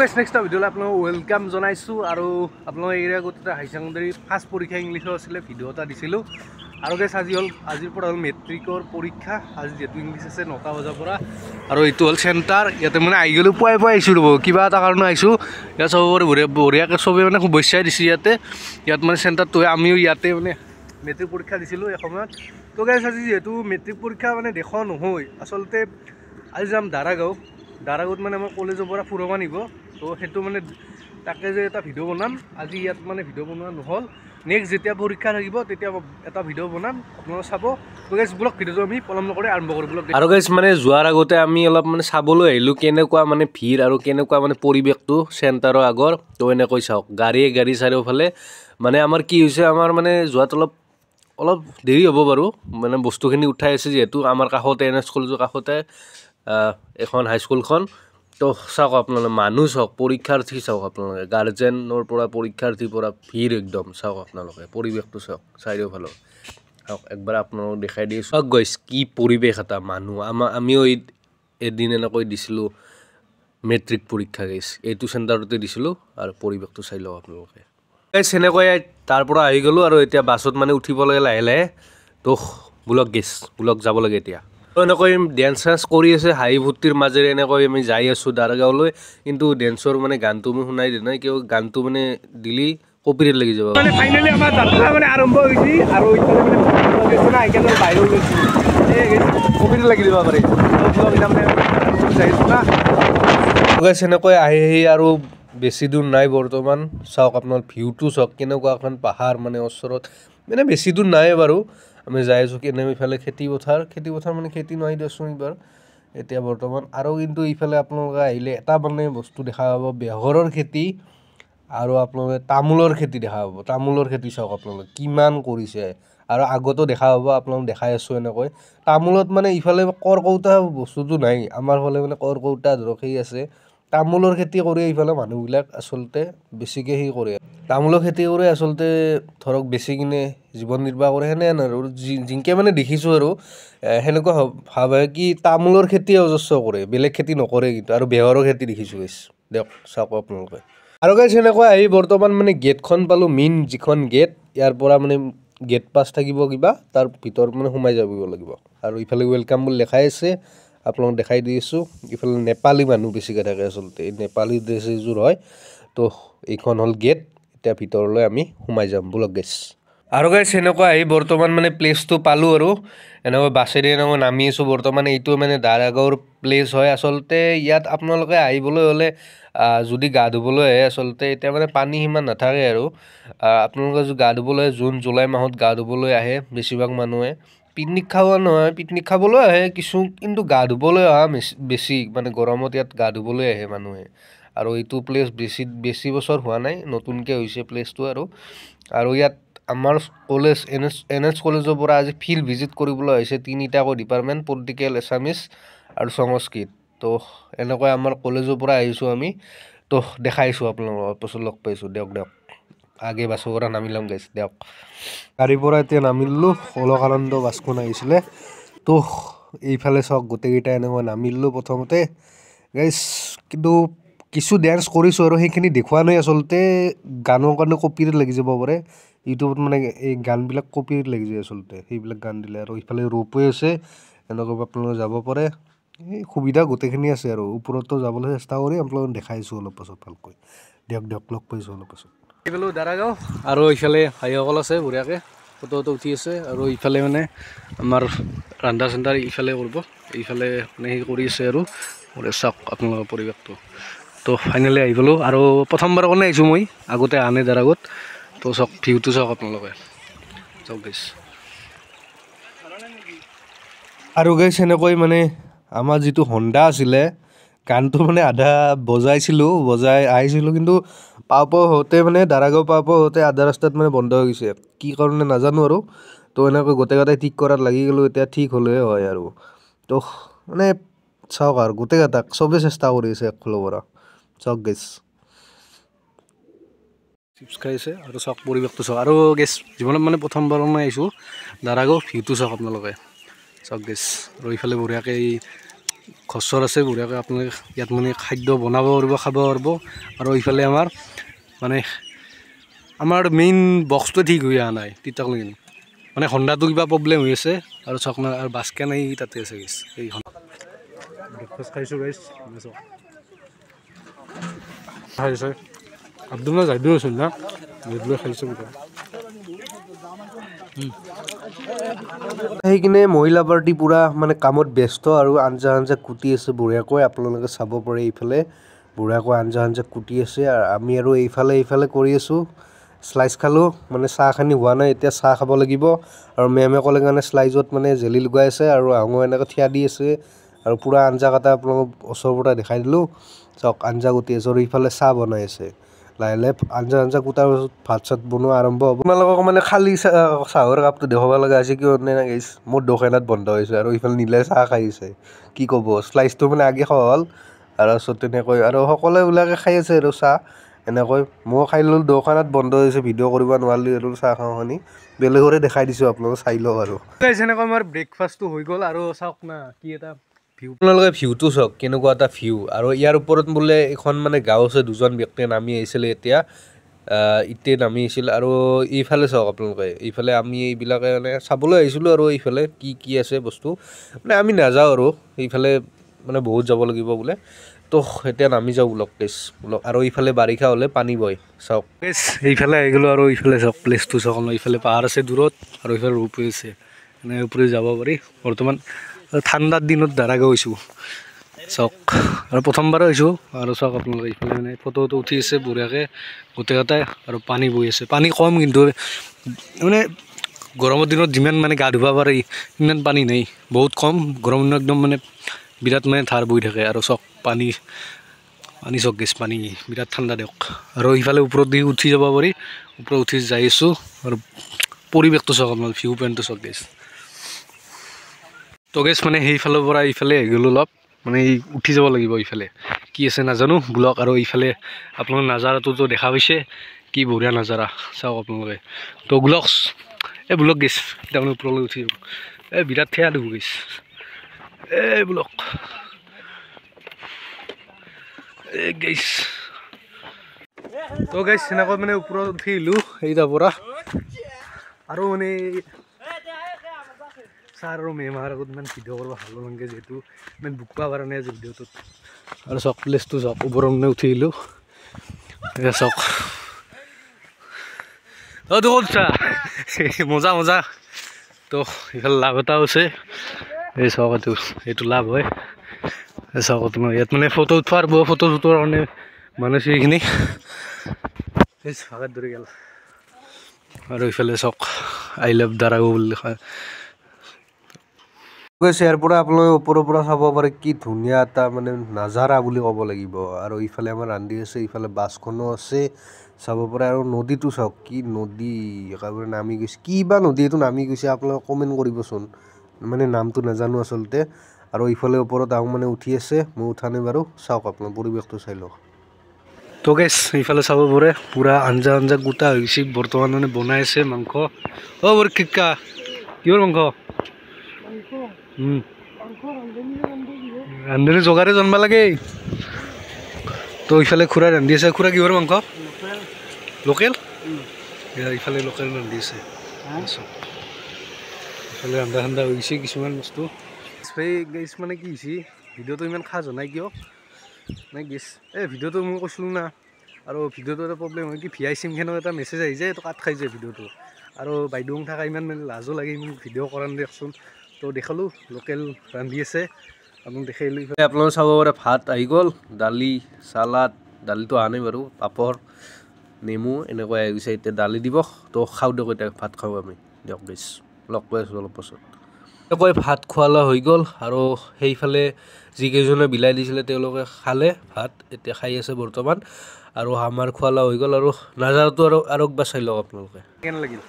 guys next ভিডিঅ'লৈ আপোনালোকক welcome জনাইছোঁ আৰু আপোনালোকে এৰিয়া গোটেই হাই ছেকেণ্ডেৰী ফাৰ্ষ্ট পৰীক্ষা ইংলিছৰ আছিলে ভিডিঅ' এটা দিছিলোঁ আৰু গাইছ আজিৰ পৰা হ'ল মেট্ৰিকৰ পৰীক্ষা আজি যিহেতু ইংলিছ আছে 9টা বজাৰ পৰা আৰু এইটো হ'ল চেণ্টাৰ ইয়াতে মানে আহি গ'লোঁ পুৱাই আহিছোঁ ৰ'ব কিবা এটা কাৰণে আহিছোঁ ইয়াত চবৰে বঢ়িয়াকৈ চবে মানে শুভেচ্ছাই দিছে ইয়াত মানে চেণ্টাৰটো আমিও ইয়াতে মানে মেট্ৰিক পৰীক্ষা দিছিলোঁ এসময়ত তো গাইছ আজি যিহেতু মেট্ৰিক পৰীক্ষা মানে দেখা নহয় আচলতে আজি যাম দাৰাগাঁৱত মানে আমাৰ কলেজৰ পৰা ফুৰাব নিব তো সেইটো মানে তাকে যে এটা ভিডিঅ' বনাম আজি ইয়াত মানে ভিডিঅ' বনোৱা নহ'ল নেক্সট যেতিয়া পৰীক্ষা থাকিব তেতিয়া এটা ভিডিঅ' বনাম আপোনালোকে চাব তো গাইছ ব্লগ ভিডিঅ'টো আমি পলম নকৰি আৰম্ভ কৰোঁ ব্লগ আৰু গাইছ মানে যোৱাৰ আগতে আমি অলপ মানে চাবলৈ আহিলোঁ কেনেকুৱা মানে ভিৰ আৰু কেনেকুৱা মানে পৰিৱেশটো চেণ্টাৰৰ আগৰ তো এনেকৈ চাওক গাড়ী চাৰিওফালে মানে আমাৰ কি হৈছে আমাৰ মানে যোৱাত অলপ দেৰি হ'ব বাৰু মানে বস্তুখিনি উঠাই আছে যিহেতু আমাৰ কাষতে NS কলেজৰ কাষতে এখন হাইস্কুলখন তো চাওক আপোনালোকে মানুহ চাওক পৰীক্ষাৰ্থী চাওক আপোনালোকে গাৰ্জেনৰ পৰা পৰীক্ষাৰ্থীৰ পৰা ভিৰ একদম চাওক আপোনালোকে পৰিৱেশটো চাওক চাৰিওফালৰ চাওক একবাৰ আপোনালোকক দেখাই দিছোঁ চাওক গাইছ কি পৰিৱেশ এটা মানুহ আমিও এদিন এনেকৈ দিছিলোঁ মেট্ৰিক পৰীক্ষা গাইছ এইটো চেণ্টাৰতে দিছিলোঁ আৰু পৰিৱেশটো চাই লওক আপোনালোকে গাইছ সেনেকৈ তাৰ পৰা আহি গ'লোঁ আৰু এতিয়া বাছত মানে উঠিব লাগে লাহে তো ব্লগ যাব লাগে এতিয়া এনেকৈ ডেন্স চেন্স কৰি আছে হাঁহি ফূৰ্তিৰ মাজেৰে এনেকৈ আমি যাই আছোঁ দাৰগাঁৱলৈ কিন্তু ডেন্সৰ মানে গানটো মই শুনাই দিয়া নাই কিয় গানটো মানে দিলি কপিৰাইট লাগি যাব মানে ফাইনেলি আমাৰ যাত্ৰা মানে আৰম্ভ হৈছে আৰু ইফালে মানে বাহিৰ ওলাইছোঁ কপিৰাইট লাগি যাব পাৰে এনেকৈ আহি আৰু বেছি দূৰ নাই বৰ্তমান চাওক আপোনাৰ ভিউটো চাওক কেনেকুৱা এখন পাহাৰ মানে ওচৰত মানে বেছি দূৰ নাই বাৰু আমি যাই আছোঁ কেনে ইফালে খেতি পথাৰ মানে খেতি নহয় দিয়কচোন এইবাৰ এতিয়া বৰ্তমান আৰু কিন্তু ইফালে আপোনালোকে আহিলে এটা মানে বস্তু দেখা পাব বেহৰৰ খেতি আৰু আপোনালোকে তামোলৰ খেতি দেখা পাব তামোলৰ খেতি চাওক আপোনালোকে কিমান কৰিছে আৰু আগতো দেখা পাব আপোনালোক দেখাই আছোঁ এনেকৈ তামোলত মানে ইফালে কৰ্কৌতা বস্তুটো নাই আমাৰ ফালে মানে কৰ্কৌতা ধৰক সেই আছে তামোলৰ খেতি কৰি ইফালে মানুহবিলাক আচলতে বেছিকৈ সেই কৰে তামোলৰ খেতি কৰি আচলতে ধৰক বেছি কিনে জীৱন নিৰ্বাহ কৰে সেনে আৰু জিংকে মানে দেখিছোঁ আৰু সেনেকুৱা ভাৱ হয় কি তামোলৰ খেতি অজস্ৰ কৰে বেলেগ খেতি নকৰে কিন্তু আৰু বেহৰৰ খেতি দেখিছোঁ গাইছ দিয়ক চাওক আপোনালোকে আৰু গাইছ সেনেকুৱা আহি বৰ্তমান মানে গেটখন পালোঁ মেইন যিখন গেট ইয়াৰ পৰা মানে গেট পাছ থাকিব কিবা তাৰ ভিতৰত মানে সোমাই যাব লাগিব আৰু ইফালে ৱেলকাম বুলি লেখাই আছে আপোনালোক দেখাই দি আছোঁ ইফালে নেপালী মানুহ বেছিকৈ থাকে আচলতে এই নেপালী ড্ৰেছ এযোৰ হয় তো এইখন হ'ল গেট এতিয়া ভিতৰলৈ আমি সোমাই যাম ব্লগ গাইছ আৰু গাইছ এনেকুৱা আহি বৰ্তমান মানে প্লেচটো পালোঁ আৰু এনেকৈ বাছেৰে এনেকৈ নামি আছোঁ বৰ্তমান এইটো মানে দাৰাগাঁৱৰ প্লেচ হয় আচলতে ইয়াত আপোনালোকে আহিবলৈ হ'লে যদি গা ধুবলৈ আহে আচলতে এতিয়া মানে পানী সিমান নাথাকে আৰু আপোনালোকে যদি গা ধুবলৈ জুন জুলাই মাহত গা ধুবলৈ আহে বেছিভাগ মানুহে পিকনিক খাব নহয় পিকনিক খাবলৈ আহে কিছু কিন্তু গা ধুবলৈ অহা বেছি মানে গৰমত ইয়াত গা ধুবলৈ আহে মানুহে আৰু এইটো প্লেচ বেছি বছৰ হোৱা নাই নতুনকৈ হৈছে প্লেচটো আৰু ইয়াত আমাৰ কলেজ NS কলেজৰ পৰা আজি ফিল্ড ভিজিট কৰিবলৈ আহিছে 3টাকৈ ডিপাৰ্টমেণ্ট পলিটিকেল এছামিছ আৰু সংস্কৃত তো এনেকৈ আমাৰ কলেজৰ পৰা আহিছোঁ আমি তো দেখাইছোঁ আপোনালোকক পাছত লগ পাইছোঁ দিয়ক আগে বাছৰ পৰা নামি ল'ম গাইছ দিয়ক গাড়ীৰ পৰা এতিয়া নামিলোঁ অলকানন্দ বাছখন আহিছিলে তো এইফালে চাওক গোটেইকেইটা এনেকৈ নামিলোঁ প্ৰথমতে গাইছ কিন্তু কিছু ডেন্স কৰিছোঁ আৰু সেইখিনি দেখুওৱা নাই আচলতে গানৰ কাৰণে কপিৰাইট লাগি যাব পাৰে ইউটিউবত মানে এই গানবিলাক কপিৰাইট লাগি যায় আচলতে সেইবিলাক গান দিলে আৰু ইফালে ৰোপৱে আছে এনেকৈ আপোনালোকে যাব পাৰে এই সুবিধা গোটেইখিনি আছে আৰু ওপৰতো যাবলৈ চেষ্টা কৰি আপোনালোকক দেখাইছোঁ অলপ পাছত ভালকৈ দিয়ক লগ পাইছোঁ অলপ পাছত এইফালে দাৰাগাঁও আৰু ইফালে ভাইসকল আছে বঢ়িয়াকৈ ফটো উঠি আছে আৰু ইফালে মানে আমাৰ ৰান্ধা চান্ধাৰ ইফালে কৰিব এইফালে মানে সেই কৰি আছে আৰু চাওক আপোনালোকৰ পৰিৱেশটো তো ফাইনেলি আহি গ'লোঁ আৰু প্ৰথমবাৰৰ কাৰণে আহিছোঁ মই আগতে আনে দাৰাগাঁৱত তো চাওক ভিউটো চাওক আপোনালোকে চাওক গাইছ আৰু গাইছ এনেকৈ মানে আমাৰ যিটো হণ্ডা আছিলে গানটো মানে আধা বজাই আহিছিলোঁ কিন্তু পাওঁ হওঁতে মানে দাৰাগাঁও পাওঁ হওঁতে আধা ৰাস্তাত মানে বন্ধ হৈ গৈছে কি কাৰণে নাজানো আৰু তো এনেকৈ গোটেইকেইটাই ঠিক কৰাত লাগি গ'লোঁ এতিয়া ঠিক হ'লেহে হয় আৰু তো মানে চাওক আৰু গোটেইকেইটাক চবেই চেষ্টা কৰি আছে একফালৰ পৰা চাওক গাইছ চিপছ খাইছে আৰু চাওক পৰিৱেশটো চাওক আৰু গেছ জীৱনত মানে প্ৰথমবাৰ মই আহিছোঁ দাৰাগাঁও ভিউটো চাওক আপোনালোকে চাওক গাইছ আৰু ইফালে বঢ়িয়াকৈ ঘৰ আছে বঢ়িয়াকৈ আপোনালোকে ইয়াত মানে খাদ্য বনাব পাৰিব খাব পাৰিব আৰু এইফালে আমাৰ মেইন বক্সটো ঠিক হৈ অহা নাই তিতাকলৈকে মানে হণ্ডাটো কিবা প্ৰব্লেম হৈ আছে আৰু চাওক না আৰু বাছ কেন তাতে আছে গাইছ এই ব্ৰেকফাষ্ট খাইছোঁ গাইছ খাইছে আব্দুল্লা জাইদুল আছিল না জাইদুলে খাইছোঁ সেইকিনে মহিলা পাৰ্টি পূৰা মানে কামত ব্যস্ত আৰু আঞ্জা কুটি আছে বঢ়িয়াকৈ আপোনালোকে চাব পাৰে এইফালে বঢ়িয়াকৈ আঞ্জা কুটি আছে আৰু আমি আৰু এইফালে কৰি আছোঁ স্লাইচ খালোঁ মানে চাহখিনি হোৱা নাই এতিয়া চাহ খাব লাগিব আৰু মেমে ক'লে কাৰণে স্লাইজত মানে জেলি লগাই আছে আৰু আঙুৰ এনেকৈ থিয়া দি আছে আৰু পূৰা আঞ্জা কাটা আপোনালোকক ওচৰৰ পৰা দেখাই দিলোঁ চাওক আঞ্জা কুটি আছে আৰু ইফালে চাহ বনাই আছে লাহে লাহে আঞ্জা কুটাৰ পাছত ভাত চাত বনোৱা আৰম্ভ হ'ব আপোনালোকক মানে খালী চাহৰ কাপটো দেখুৱাব লগা হৈছে কিয় গাইছ মোৰ দোকানত বন্ধ হৈছে আৰু ইফালে নীলাই চাহ খাইছে কি ক'ব স্লাইচটো মানে আগে খোৱা হ'ল আৰু তাৰপিছত তেনেকৈ আৰু সকলোবিলাকে খাই আছে আৰু চাহ এনেকৈ ময়ো খাই ল'লোঁ দোকানত বন্ধ হৈছে ভিডিঅ' কৰিব নোৱাৰিলোঁ আৰু চাহ খাওঁখিনি বেলেগৰে দেখাই দিছোঁ আপোনালোকে চাই লওক আৰু এনেকৈ আমাৰ ব্ৰেকফাষ্টটো হৈ গ'ল আৰু চাওক না কি এটা ভিউ আপোনালোকে ভিউটো চাওক কেনেকুৱা এটা ভিউ আৰু ইয়াৰ ওপৰত বোলে এখন মানে গাঁও আছে দুজন ব্যক্তিয়ে নামি আহিছিলে এতিয়া নামি আহিছিল আৰু এইফালে চাওক আপোনালোকে এইফালে আমি এইবিলাকে মানে চাবলৈ আহিছিলোঁ আৰু এইফালে কি আছে বস্তু মানে আমি নাযাওঁ আৰু এইফালে মানে বহুত যাব লাগিব বোলে তো এতিয়া নামি যাওঁ ব্লক আৰু এইফালে বাৰিষা হ'লে পানী বয় চাওক এইফালে আহি গ'লোঁ আৰু এইফালে চাওক প্লেচটো চাওক এইফালে পাহাৰ আছে দূৰত আৰু এইফালে ৰূপে আছে মানে ওপৰে যাব পাৰি বৰ্তমান ঠাণ্ডাৰ দিনত দাৰাগাঁও গৈছোঁ চাওক আৰু প্ৰথমবাৰো হৈছোঁ আৰু চাওক আপোনালোকে এইফালে মানে ফটোটো উঠি আছে বঢ়িয়াকৈ গোটেইকেইটাই আৰু পানী বৈ আছে পানী কম কিন্তু মানে গৰমৰ দিনত যিমান মানে গা ধুব পাৰি ইমান পানী নাই বহুত কম গৰম দিনত একদম মানে বিৰাট মানে ধাৰ বৈ থাকে আৰু চাওক পানী চাওক গেছ পানী বিৰাট ঠাণ্ডা দিয়ক আৰু ইফালে ওপৰত দি উঠি যাব পাৰি ওপৰত উঠি যাই আছোঁ আৰু পৰিৱেশটো চাওক আপোনালোকে ভিউ পইণ্টটো চাওক গেছ তো গেছ মানে সেইফালৰ পৰা এইফালে আহি গ'লোঁ অলপ মানে উঠি যাব লাগিব এইফালে কি আছে নাজানো ব্লক আৰু এইফালে আপোনালোকে নাজাৰাটোতো দেখা পাইছে কি বঢ়িয়া নাজাৰা চাওক আপোনালোকে তো ব্লক গেছ তাৰমানে ওপৰলৈ উঠি যাব বিৰাট ঠেয়া দেখোঁ গেছ ব্লক গেছ তো গাইছ সেনেকৈ মানে ওপৰত উঠি আহিলোঁ এইটাৰ পৰা আৰু মানে ছাৰ আৰু মেমাৰ আগত ইমান ভিডিঅ' কৰিব ভাল নালাগে যিহেতু ইমান বুক পোৱা পৰা নাই আজি ভিডিঅ'টোত আৰু চাওক প্লেচটো চাওক ওপৰৰ মানে উঠি আহিলোঁ চাওক তো ক'ত চা মজা তো ইফালে লাভ এটাও আছে এই চাওক এইটো লাভ হয় চাওক তোমাৰ ইয়াত মানে ফটো উঠোৱাৰ ফটো চটোৰ কাৰণে মানুহ আছে এইখিনি ভাগাত ধৰি গ'ল আৰু ইফালে চাওক আই লাভ দাৰাগাঁও বুলি লিখা ইয়াৰ পৰা আপোনালোকে ওপৰৰ পৰা চাব পাৰে কি ধুনীয়া এটা মানে নাজাৰা বুলি ক'ব লাগিব আৰু ইফালে আমাৰ ৰান্ধি আছে ইফালে বাছখনো আছে চাব পাৰে আৰু নদীটো চাওক কি নদী একেবাৰে নামি গৈছে কি বা নদী এইটো নামি গৈছে আপোনালোকে কমেণ্ট কৰিবচোন মানে নামটো নাজানো আচলতে আৰু ইফালে ওপৰত আহোঁ মানে উঠি আছে মই উঠা নাই বাৰু চাওক আপোনালোকে পৰিৱেশটো চাই লওক তো গেছ এইফালে চাব পাৰে পূৰা আঞ্জা গোটা হৈ গৈছে বৰ্তমান মানে বনাই আছে মাংস বৰ কিকা কিহৰ মাংস ৰান্ধনি জগাৰে জানিব লাগে তো ইফালে খুৰা ৰান্ধি আছে খুৰা কিহৰ মাংস লোকেল ইফালে লোকেল ৰান্ধি আছে ইফালে ৰান্ধা ঠাণ্ডা হৈ গৈছে কিছুমান বস্তু গেছ মানে কি হৈছে ভিডিঅ'টো ইমান খাজ হোৱা নাই কিয় নাই গেছ ভিডিঅ'টো মই কৈছিলোঁ না আৰু ভিডিঅ'টো এটা প্ৰব্লেম হয় কি VI চিমখনৰ এটা মেছেজ আহি যায় এইটো কাট খাই যায় ভিডিঅ'টো আৰু বাইদেউ থকা ইমান মানে লাজো লাগে ইমান ভিডিঅ' কৰা দিয়কচোন তো দেখালোঁ লোকেল ৰান্ধি আছে আপোনাক দেখালোঁ আপোনালোকে চাব পাৰে ভাত আহি গ'ল দালি চালাড দালিটো অহা নাই বাৰু পাপৰ নেমু এনেকৈ আহি গৈছে এতিয়া দালি দিব তো খাওঁ দিয়ক এতিয়া ভাত খাওঁ আমি দিয়ক গেছ লগ পাই আছোঁ অলপ পাছত এনেকৈ ভাত খোৱা লোৱা হৈ গ'ল আৰু সেইফালে যিকেইজনে বিলাই দিছিলে তেওঁলোকে খালে ভাত এতিয়া খাই আছে বৰ্তমান আৰু আমাৰ খোৱা লোৱা হৈ গ'ল আৰু নাজাৰাটো আৰু একবাৰ চাই লওক আপোনালোকে কেনে লাগিল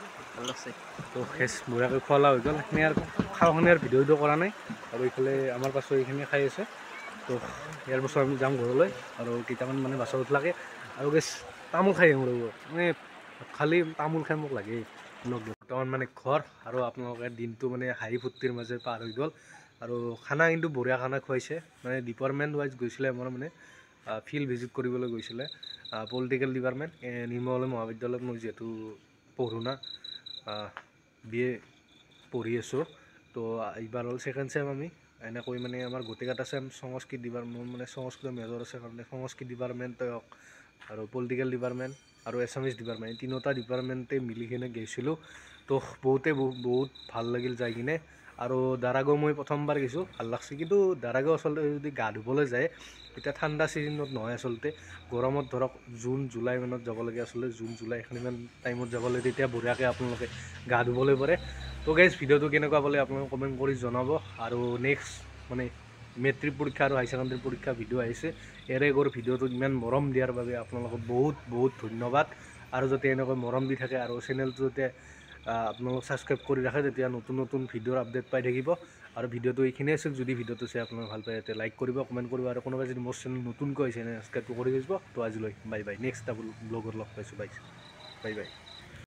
তো ফেচ বঢ়িয়াকৈ খোৱা লোৱা হৈ গ'ল সেইখিনি আৰু খাওঁখিনি আৰু ভিডিঅ' কৰা নাই আৰু এইফালে আমাৰ পাছত এইখিনি খাই আছে তো ইয়াৰ পাছত আমি যাম ঘৰলৈ আৰু কেইটামান মানে বাছত লাগে আৰু গেছ তামোল খাই আহিম ৰ'ব মানে খালি তামোল খাই মোক লাগেই বৰ্তমান মানে ঘৰ আৰু আপোনালোকে দিনটো মানে হাঁহি ফূৰ্তিৰ মাজে পাৰ হৈ গ'ল আৰু খানা কিন্তু বঢ়িয়া খানা খুৱাইছে মানে ডিপাৰ্টমেণ্ট ৱাইজ গৈছিলে আমাৰ মানে ফিল্ড ভিজিট কৰিবলৈ গৈছিলে পলিটিকেল ডিপাৰ্টমেণ্ট নিৰ্মল মহাবিদ্যালয়ত মই যিহেতু পঢ়োঁ না BA পঢ়ি আছোঁ তো এইবাৰ হ'ল ছেকেণ্ড ছেম আমি এনেকৈ মানে আমাৰ গোটেইকেইটা ছেম সংস্কৃত ডিপাৰ্টমেণ্ট মানে সংস্কৃত মেজৰ আছে কাৰণে সংস্কৃত ডিপাৰ্টমেণ্ট হওক আৰু পলিটিকেল ডিপাৰ্টমেণ্ট আৰু এছামিছ ডিপাৰ্টমেণ্ট তিনিওটা ডিপাৰ্টমেণ্টে মিলি কিনে গৈছিলোঁ তো বহুত ভাল লাগিল যাই কিনে আৰু দাৰাগাঁও মই প্ৰথমবাৰ গৈছোঁ ভাল লাগছে কিন্তু দাৰাগাঁও আচলতে যদি গা ধুবলৈ যায় এতিয়া ঠাণ্ডা ছিজনত নহয় আচলতে গৰমত ধৰক জুন জুলাই মানত যাব লাগে আচলতে জুন জুলাই এইখিনিমান টাইমত যাব লাগে তেতিয়া বঢ়িয়াকৈ আপোনালোকে গা ধুবলৈ পাৰে তো গাইজ ভিডিঅ'টো কেনেকুৱা পালে আপোনালোকে কমেণ্ট কৰি জনাব আৰু নেক্সট মানে মেট্ৰিক পৰীক্ষা আৰু হাই ছেকেণ্ডেৰী পৰীক্ষা ভিডিঅ' আহিছে এৰেগৰ ভিডিঅ'টোত ইমান মৰম দিয়াৰ বাবে আপোনালোকক বহুত ধন্যবাদ আৰু যাতে এনেকৈ মৰম দি থাকে আৰু চেনেলটো যাতে আপোনালোক ছাবস্ক্ৰাইব কৰি ৰাখে তেতিয়া নতুন ভিডিঅ'ৰ আপডেট পাই থাকিব আৰু ভিডিঅ'টো এইখিনিয়ে আছিল যদি ভিডিঅ'টো চাই আপোনালোকে ভাল পায় তেতিয়া লাইক কৰিব কমেণ্ট কৰিব আৰু কোনোবাই যদি মোৰ চেনেল নতুনকৈ আহিছে ছাবস্ক্ৰাইবটো কৰি দিব তো আজিলৈ বাই বাই নেক্সট এটা ব্লগত লগ পাইছোঁ বাই বাই